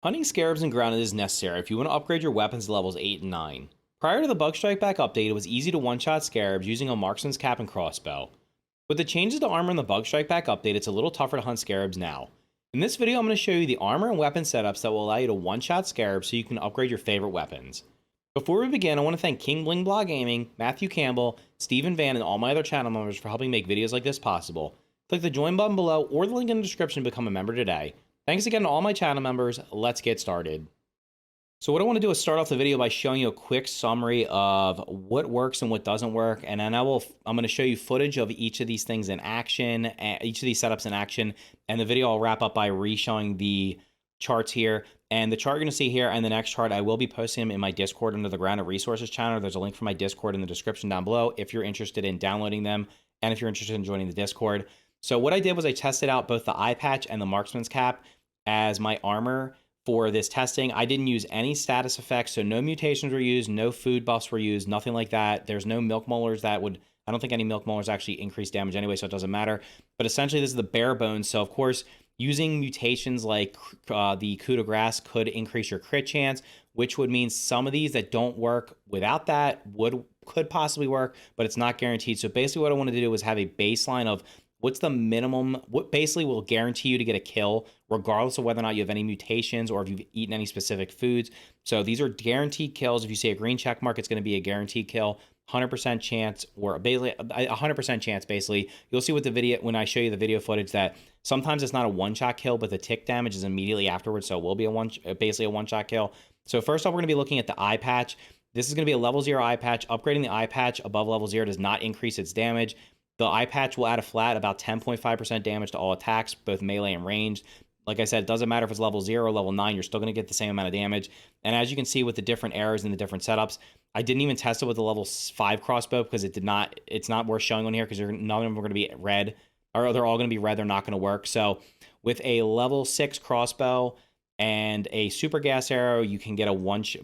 Hunting Scarabs and Grounded is necessary if you want to upgrade your weapons to levels 8 and 9. Prior to the Bug Strike Back update, it was easy to one-shot Scarabs using a marksman's cap and crossbow. With the changes to armor in the Bug Strike Back update, it's a little tougher to hunt Scarabs now. In this video, I'm going to show you the armor and weapon setups that will allow you to one-shot Scarabs so you can upgrade your favorite weapons. Before we begin, I want to thank King Bling Blah Gaming, Matthew Campbell, Stephen Van, and all my other channel members for helping make videos like this possible. Click the join button below or the link in the description to become a member today. Thanks again to all my channel members. Let's get started. So what I want to do is start off the video by showing you a quick summary of what works and what doesn't work, and then I'm going to show you footage of each of these things in action, each of these setups in action, and the video I'll wrap up by re-showing the charts here. And the chart you're going to see here and the next chart, I will be posting them in my Discord under the Grounded Resources channel. There's a link for my Discord in the description down below if you're interested in downloading them and if you're interested in joining the Discord. So what I did was I tested out both the eye patch and the marksman's cap as my armor for this testing. I didn't use any status effects, so no mutations were used, no food buffs were used, nothing like that. There's no milk molars that would, I don't think any milk molars actually increase damage anyway, so it doesn't matter. But essentially this is the bare bones. So of course, using mutations like the coup de grace could increase your crit chance, which would mean some of these that don't work without that could possibly work, but it's not guaranteed. So basically what I wanted to do was have a baseline of what's the minimum, what basically will guarantee you to get a kill, regardless of whether or not you have any mutations or if you've eaten any specific foods. So these are guaranteed kills. If you see a green check mark, it's going to be a guaranteed kill. 100% chance, or basically 100% chance. Basically, you'll see with the video when I show you the video footage that sometimes it's not a one-shot kill, but the tick damage is immediately afterwards, so it will be basically a one-shot kill. So first off, we're going to be looking at the eye patch. This is going to be a level 0 eye patch. Upgrading the eye patch above level 0 does not increase its damage. The eye patch will add a flat about 10.5% damage to all attacks, both melee and ranged. Like I said, it doesn't matter if it's level 0 or level 9, you're still going to get the same amount of damage. And as you can see with the different arrows and the different setups, I didn't even test it with the level 5 crossbow because it's not worth showing on here because none of them are going to be red, or they're all going to be red, they're not going to work. So with a level 6 crossbow and a super gas arrow, you can get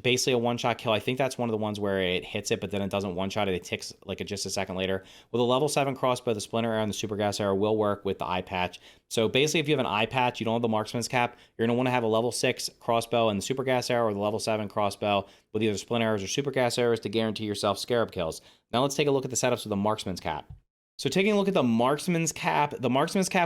basically a one-shot kill. I think that's one of the ones where it hits it, but then it doesn't one-shot it. It ticks like just a second later. With a level 7 crossbow, the splinter arrow and the super gas arrow will work with the eye patch. So basically, if you have an eye patch, you don't have the marksman's cap, you're going to want to have a level 6 crossbow and the super gas arrow, or the level 7 crossbow with either splinter arrows or super gas arrows to guarantee yourself scarab kills. Now let's take a look at the setups with the marksman's cap. So taking a look at the marksman's cap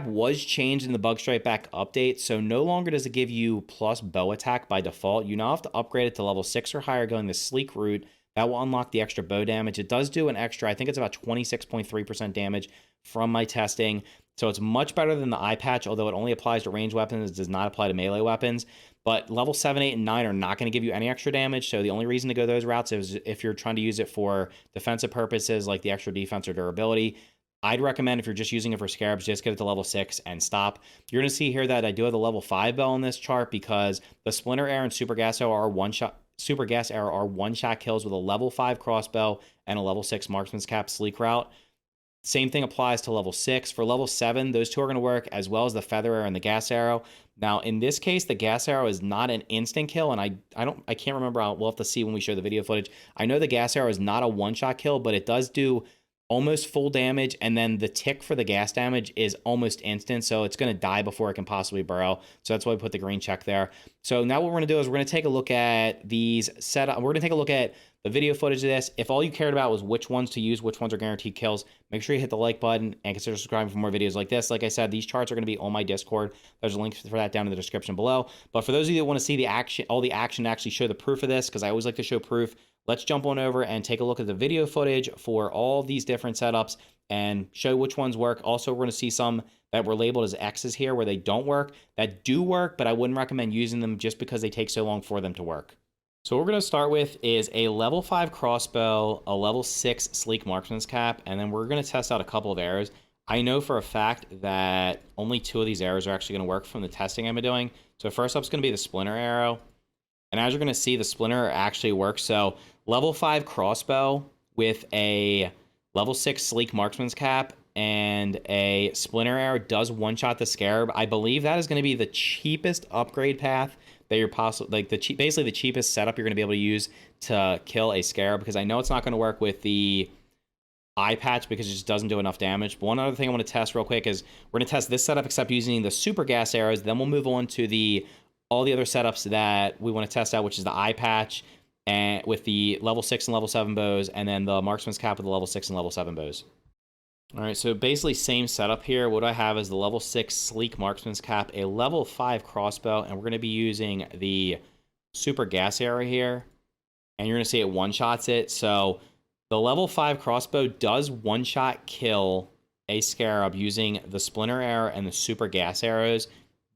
was changed in the Bug Strike Back update. So no longer does it give you plus bow attack by default. You now have to upgrade it to level 6 or higher going the sleek route. That will unlock the extra bow damage. It does do an extra, I think it's about 26.3% damage from my testing. So it's much better than the eye patch, although it only applies to ranged weapons. It does not apply to melee weapons. But level 7, 8, and 9 are not going to give you any extra damage. So the only reason to go those routes is if you're trying to use it for defensive purposes like the extra defense or durability. I'd recommend if you're just using it for Scarabs, just get it to level 6 and stop. You're going to see here that I do have the level 5 bow on this chart because the splinter arrow and super gas arrow are one-shot kills with a level 5 crossbow and a level 6 marksman's cap sleek route. Same thing applies to level 6. For level 7, those two are going to work, as well as the feather arrow and the gas arrow. Now, in this case, the gas arrow is not an instant kill, and I can't remember. We'll have to see when we show the video footage. I know the gas arrow is not a one-shot kill, but it does do almost full damage, and then the tick for the gas damage is almost instant, so it's going to die before it can possibly burrow. So that's why we put the green check there. So now what we're going to do is we're going to take a look at these setup. We're going to take a look at the video footage of this. If all you cared about was which ones to use, which ones are guaranteed kills, make sure you hit the like button and consider subscribing for more videos like this. Like I said, these charts are going to be on my Discord. There's a link for that down in the description below. But for those of you that want to see the action, all the action to actually show the proof of this, because I always like to show proof, let's jump on over and take a look at the video footage for all these different setups and show which ones work. Also, we're going to see some that were labeled as X's here where they don't work, that do work, but I wouldn't recommend using them just because they take so long for them to work. So what we're going to start with is a level 5 crossbow, a level 6 sleek marksman's cap, and then we're going to test out a couple of arrows. I know for a fact that only 2 of these arrows are actually going to work from the testing I've been doing. So first up is going to be the splinter arrow. And as you're going to see, the splinter actually works. So level 5 crossbow with a level 6 sleek marksman's cap and a splinter arrow does one-shot the scarab. I believe that is going to be the cheapest upgrade path that you're basically the cheapest setup you're going to be able to use to kill a scarab, because I know it's not going to work with the eye patch because it just doesn't do enough damage. But one other thing I want to test real quick is we're going to test this setup except using the super gas arrows. Then we'll move on to the all the other setups that we want to test out, which is the eye patch and with the level 6 and level 7 bows, and then the marksman's cap with the level 6 and level 7 bows. All right, so basically same setup here. What I have is the level 6 sleek marksman's cap, a level 5 crossbow, and we're going to be using the super gas arrow here, and you're going to see it one-shots it. So the level 5 crossbow does one-shot kill a scarab using the splinter arrow and the super gas arrows.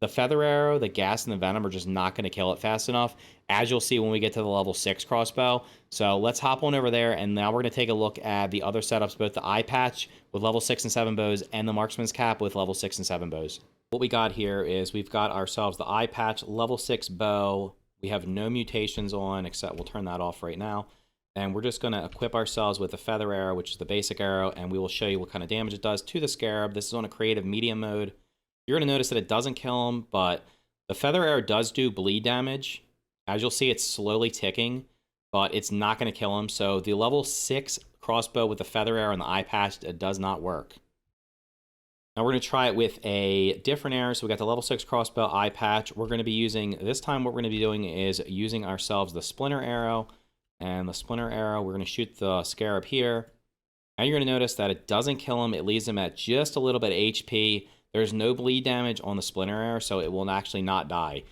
The feather arrow, the gas, and the venom are just not going to kill it fast enough, as you'll see when we get to the level 6 crossbow. So let's hop on over there, and now we're going to take a look at the other setups, both the eye patch with level 6 and 7 bows and the marksman's cap with level 6 and 7 bows. What we got here is we've got ourselves the eye patch, level 6 bow. We have no mutations on, except we'll turn that off right now. And we're just going to equip ourselves with the feather arrow, which is the basic arrow, and we will show you what kind of damage it does to the scarab. This is on a creative medium mode. You're going to notice that it doesn't kill him, but the feather arrow does do bleed damage. As you'll see, it's slowly ticking, but it's not going to kill him. So the level 6 crossbow with the feather arrow and the eye patch does not work. Now we're going to try it with a different arrow. So we got the level 6 crossbow, eye patch. We're going to be using, this time what we're going to be doing is using ourselves the splinter arrow. And the splinter arrow, we're going to shoot the scarab here. And you're going to notice that it doesn't kill him. It leaves him at just a little bit of HP. There's no bleed damage on the splinter arrow, so it will actually not die.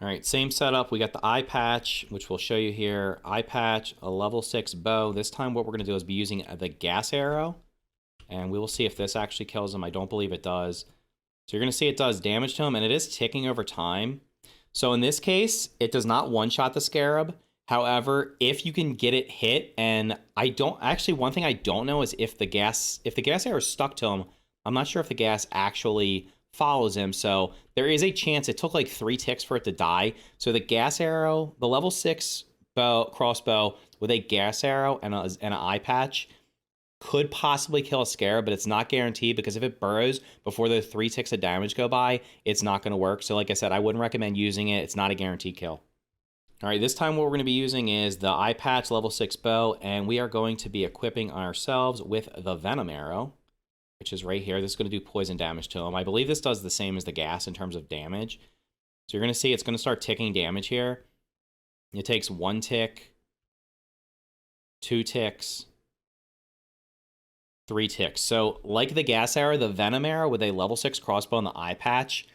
All right, same setup. We got the eye patch, which we'll show you here. Eye patch, a level 6 bow. This time what we're going to do is be using the gas arrow, and we will see if this actually kills him. I don't believe it does. So you're going to see it does damage to him, and it is ticking over time. So in this case, it does not one-shot the scarab. However, if you can get it hit, and I don't actually, one thing I don't know is if the gas arrow is stuck to him, I'm not sure if the gas actually follows him, so there is a chance. It took like 3 ticks for it to die. So the gas arrow, the level 6 crossbow with a gas arrow and an eye patch could possibly kill a scarab, but it's not guaranteed, because if it burrows before the 3 ticks of damage go by, it's not going to work. So like I said, I wouldn't recommend using it. It's not a guaranteed kill. All right, this time what we're going to be using is the eye patch level 6 bow, and we are going to be equipping ourselves with the venom arrow, which is right here. This is going to do poison damage to him. I believe this does the same as the gas in terms of damage. So you're going to see it's going to start ticking damage here. It takes 1 tick, 2 ticks, 3 ticks. So like the gas arrow, the venom arrow with a level 6 crossbow and the eye patch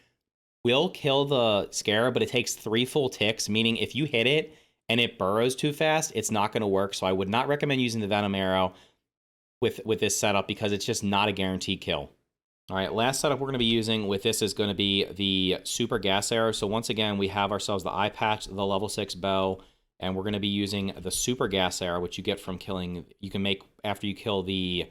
will kill the scarab, but it takes 3 full ticks, meaning if you hit it and it burrows too fast, it's not going to work. So I would not recommend using the venom arrow with this setup, because it's just not a guaranteed kill. All right, last setup we're going to be using with this is going to be the super gas arrow. So once again, we have ourselves the eye patch, the level 6 bow, and we're going to be using the super gas arrow, which you get from killing, you can make after you kill the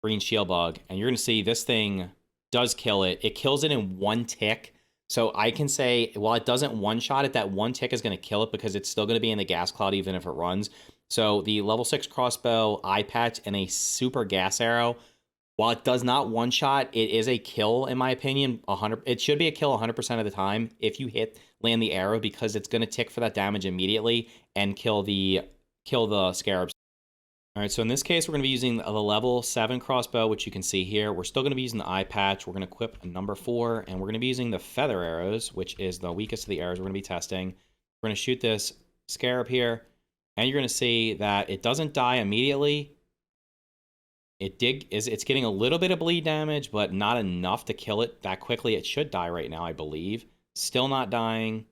green shield bug. And you're going to see this thing does kill it. It kills it in 1 tick. So I can say, while it doesn't one-shot it, that 1 tick is going to kill it, because it's still going to be in the gas cloud even if it runs. So the level 6 crossbow, eye patch, and a super gas arrow, while it does not one-shot, it is a kill in my opinion. It should be a kill 100% of the time if you land the arrow, because it's going to tick for that damage immediately and kill the scarabs. All right, so in this case, we're going to be using the level 7 crossbow, which you can see here. We're still going to be using the eye patch. We're going to equip a number 4, and we're going to be using the feather arrows, which is the weakest of the arrows we're going to be testing. We're going to shoot this scarab here, and you're going to see that it doesn't die immediately. It's getting a little bit of bleed damage, but not enough to kill it that quickly. It should die right now, I believe. Still not dying.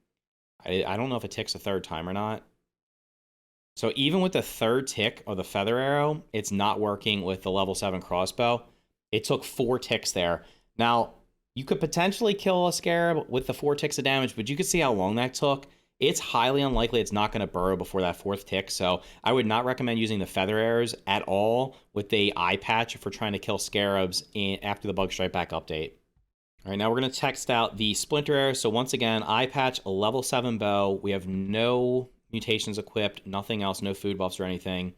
I don't know if it ticks a 3rd time or not. So even with the 3rd tick of the feather arrow, it's not working with the level 7 crossbow. It took 4 ticks there. Now, you could potentially kill a scarab with the 4 ticks of damage, but you can see how long that took. It's highly unlikely it's not going to burrow before that 4th tick, so I would not recommend using the feather arrows at all with the eye patch for trying to kill scarabs after the Bug Strike Back update. All right, now we're going to text out the splinter arrow. So once again, eye patch, a level 7 bow. We have no mutations equipped, nothing else, no food buffs or anything.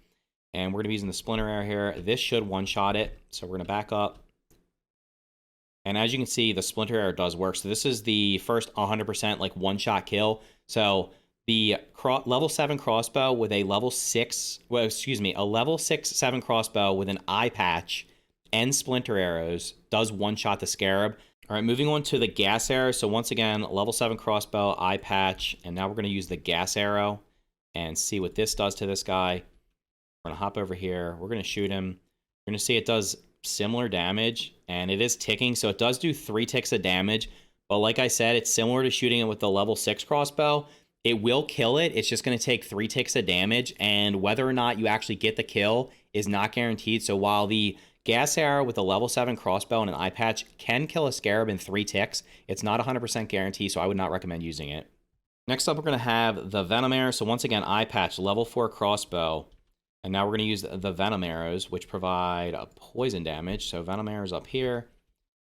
And we're going to be using the splinter arrow here. This should one-shot it, so we're going to back up. And as you can see, the splinter arrow does work. So this is the first 100% like one-shot kill. So the level 7 crossbow with a level 6, well, excuse me, a level 6/7 crossbow with an eye patch and splinter arrows does one-shot the scarab. All right, moving on to the gas arrow. So once again, level 7 crossbow, eye patch, and now we're going to use the gas arrow and see what this does to this guy. We're going to hop over here. We're going to shoot him. You're going to see it does similar damage, and it is ticking, so it does do 3 ticks of damage. But like I said, it's similar to shooting it with the level 6 crossbow. It will kill it. It's just going to take 3 ticks of damage, and whether or not you actually get the kill is not guaranteed. So while the gas arrow with a level 7 crossbow and an eye patch can kill a scarab in 3 ticks, it's not 100% guarantee, so I would not recommend using it. Next up, we're going to have the venom arrow. So once again, eye patch, level 4 crossbow. And now we're going to use the venom arrows, which provide a poison damage. So venom arrows up here.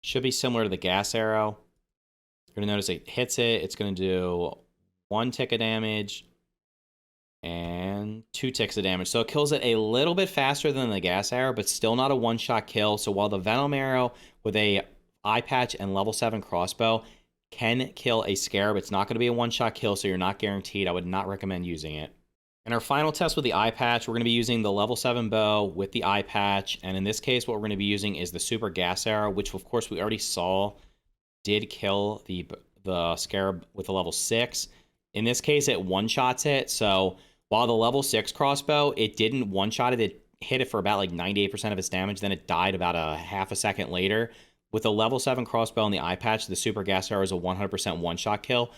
Should be similar to the gas arrow. You're going to notice it hits it. It's going to do 1 tick of damage and 2 ticks of damage. So it kills it a little bit faster than the gas arrow, but still not a one-shot kill. So while the venom arrow with a eye patch and level 7 crossbow can kill a scarab, it's not going to be a one-shot kill, so you're not guaranteed. I would not recommend using it. In our final test with the eye patch, we're going to be using the level 7 bow with the eye patch. And in this case, what we're going to be using is the super gas arrow, which of course we already saw did kill the scarab with a level 6. In this case, it one-shots it. So while the level 6 crossbow, it didn't one-shot it. It hit it for about like 98% of its damage. Then it died about a half a second later. With the level 7 crossbow and the eye patch, the super gas arrow is a 100% one-shot kill.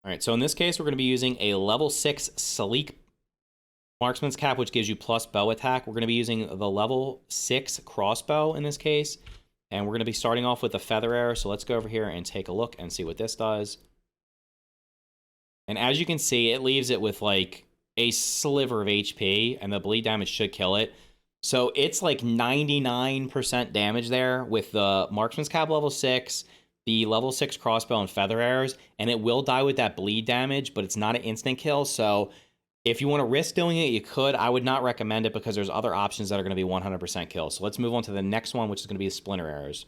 All right, so in this case, we're going to be using a level 6 sleek marksman's cap, which gives you plus bow attack. We're going to be using the level 6 crossbow in this case, and we're going to be starting off with the feather arrow. So let's go over here and take a look and see what this does. And as you can see, it leaves it with like a sliver of HP, and the bleed damage should kill it. So it's like 99% damage there with the marksman's cap level 6, the level 6 crossbow and feather arrows, and it will die with that bleed damage, but it's not an instant kill. So if you want to risk doing it, you could. I would not recommend it because there's other options that are going to be 100% kills. So let's move on to the next one, which is going to be the splinter arrows.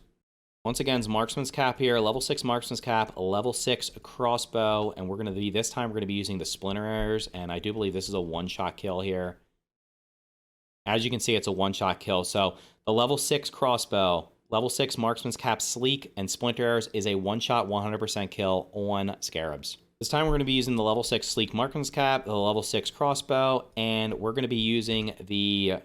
Once again, it's marksman's cap here, level 6 marksman's cap, a level 6 crossbow, and we're going to be, this time we're going to be using the splinter arrows, and I do believe this is a one-shot kill here. As you can see, it's a one-shot kill. So the level 6 crossbow, level 6 marksman's cap sleek, and splinter arrows is a one-shot 100% kill on scarabs. This time we're going to be using the level 6 sleek marksman's cap, the level 6 crossbow, and we're going to be using the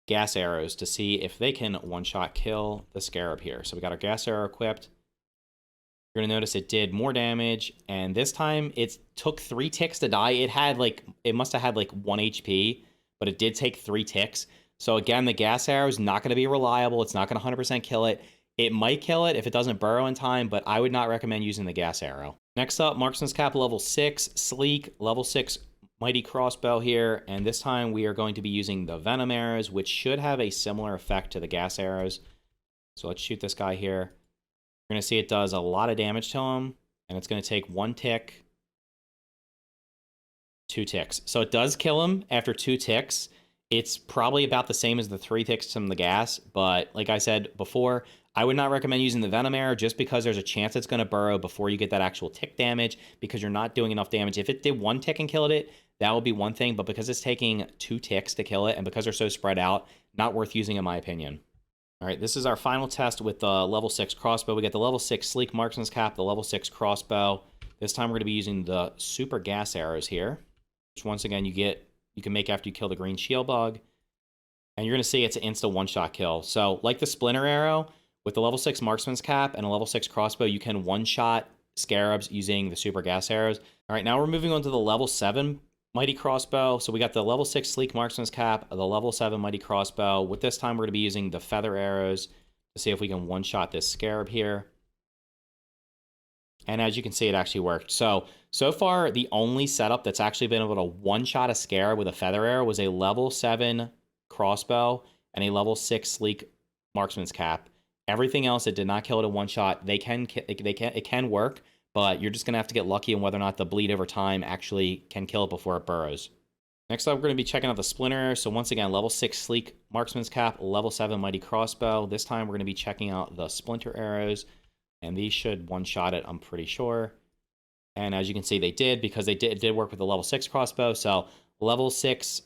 gas arrows to see if they can one-shot kill the scarab here. So we got our gas arrow equipped. You're going to notice it did more damage, and this time it took 3 ticks to die. It must have had like 1 HP, but it did take 3 ticks. So again, the gas arrow is not going to be reliable. It's not going to 100% kill it. It might kill it if it doesn't burrow in time, but I would not recommend using the gas arrow. Next up, marksman's cap level 6, sleek, level 6 mighty crossbow here, and this time we are going to be using the venom arrows, which should have a similar effect to the gas arrows. So let's shoot this guy here. You're going to see it does a lot of damage to him, and it's going to take 1 tick, 2 ticks. So it does kill him after 2 ticks. It's probably about the same as the 3 ticks from the gas, but like I said before, I would not recommend using the venom arrow just because there's a chance it's going to burrow before you get that actual tick damage because you're not doing enough damage. If it did 1 tick and killed it, that would be one thing, but because it's taking 2 ticks to kill it and because they're so spread out, not worth using in my opinion. All right, this is our final test with the level 6 crossbow. We got the level 6 sleek marksman's cap, the level 6 crossbow. This time we're going to be using the super gas arrows here, which once again you can make after you kill the green shield bug. And you're going to see it's an insta one-shot kill. So like the splinter arrow, with the level 6 marksman's cap and a level 6 crossbow, you can one-shot scarabs using the super gas arrows. All right, now we're moving on to the level 7 mighty crossbow. So we got the level 6 sleek marksman's cap, the level 7 mighty crossbow. With this time, we're going to be using the feather arrows to see if we can one-shot this scarab here. And as you can see, it actually worked. So far, the only setup that's actually been able to one-shot a scarab with a feather arrow was a level 7 crossbow and a level 6 sleek marksman's cap. Everything else, it did not kill it in one shot. It can work, but you're just going to have to get lucky on whether or not the bleed over time actually can kill it before it burrows. Next up, we're going to be checking out the splinter arrow. So once again, level 6 sleek marksman's cap, level 7 mighty crossbow. This time we're going to be checking out the splinter arrows, and these should one-shot it, I'm pretty sure. And as you can see, they did, because it did work with the level 6 crossbow. So level 6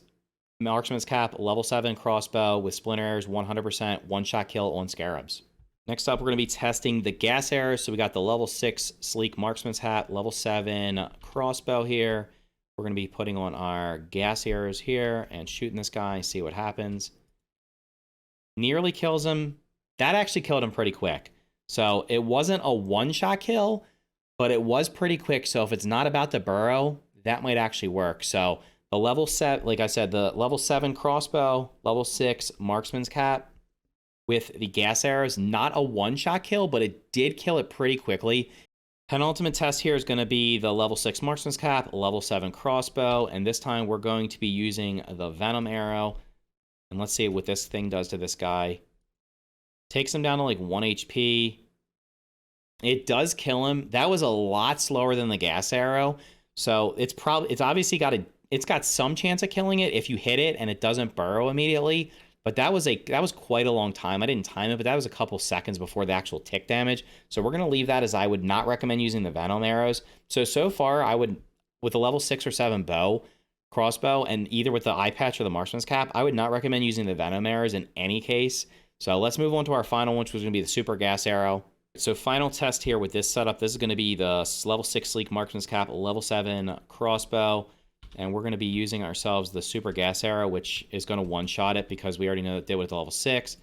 marksman's cap, level 7 crossbow with splinter arrows, 100% one-shot kill on scarabs. Next up, we're going to be testing the gas arrows. So we got the level 6 Sleek Marksman's Hat, level 7 crossbow here. We're going to be putting on our gas arrows here and shooting this guy, see what happens. Nearly kills him. That actually killed him pretty quick. So it wasn't a one-shot kill, but it was pretty quick. So if it's not about the burrow, that might actually work. So the level 7, like I said, the level 7 crossbow, level 6 Marksman's Cap with the gas arrows, not a one-shot kill, but it did kill it pretty quickly. Penultimate test here is going to be the level 6 Marksman's Cap, level 7 crossbow, and this time we're going to be using the Venom arrow. And let's see what this thing does to this guy. Takes him down to like 1 HP. It does kill him. That was a lot slower than the gas arrow. So it's obviously got some chance of killing it if you hit it and it doesn't burrow immediately. But that was quite a long time. I didn't time it, but that was a couple seconds before the actual tick damage. So we're going to leave that as I would not recommend using the Venom arrows. So far, I would, with a level 6 or 7 crossbow, and either with the eye patch or the Marksman's Cap, I would not recommend using the Venom arrows in any case. So let's move on to our final one, which was going to be the Super Gas Arrow. So final test here with this setup. This is going to be the level 6 Sleek Marksman's Cap, level 7 crossbow. And we're going to be using ourselves the Super Gas Arrow, which is going to one-shot it because we already know that it did with level 6.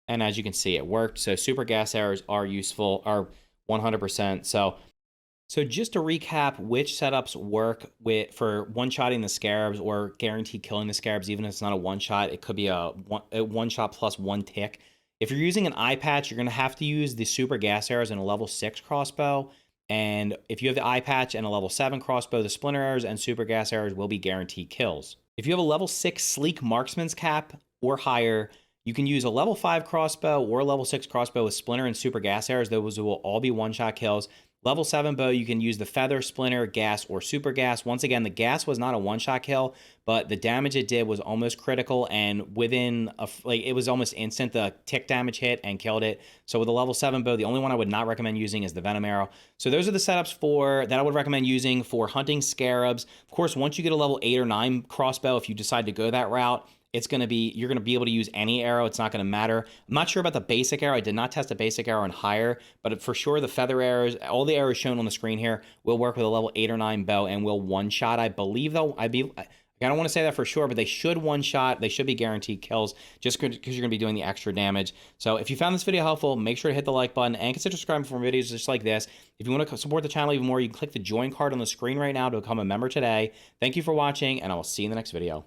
And as you can see, it worked. So Super Gas Arrows are useful, are 100%. So just to recap which setups work for one-shotting the Scarabs or guaranteed killing the Scarabs, even if it's not a one-shot, it could be a one-shot plus 1 tick. If you're using an eye patch, you're going to have to use the Super Gas Arrows in a level 6 crossbow. And if you have the eye patch and a level 7 crossbow, the splinter arrows and super gas arrows will be guaranteed kills. If you have a level 6 Sleek Marksman's Cap or higher, you can use a level 5 crossbow or a level 6 crossbow with splinter and super gas arrows. Those will all be one-shot kills. Level 7 bow, you can use the feather, splinter, gas, or super gas. Once again, the gas was not a one-shot kill, but the damage it did was almost critical, and within it was almost instant. The tick damage hit and killed it. So with the level 7 bow, the only one I would not recommend using is the Venom arrow. So those are the setups that I would recommend using for hunting Scarabs. Of course, once you get a level 8 or 9 crossbow, if you decide to go that route, you're going to be able to use any arrow. It's not going to matter. I'm not sure about the basic arrow. I did not test a basic arrow in higher, but for sure the feather arrows, all the arrows shown on the screen here, will work with a level 8 or 9 bow and will one-shot. I believe, though, I don't want to say that for sure, but they should one-shot. They should be guaranteed kills just because you're going to be doing the extra damage. So if you found this video helpful, make sure to hit the like button and consider subscribing for more videos just like this. If you want to support the channel even more, you can click the join card on the screen right now to become a member today. Thank you for watching, and I will see you in the next video.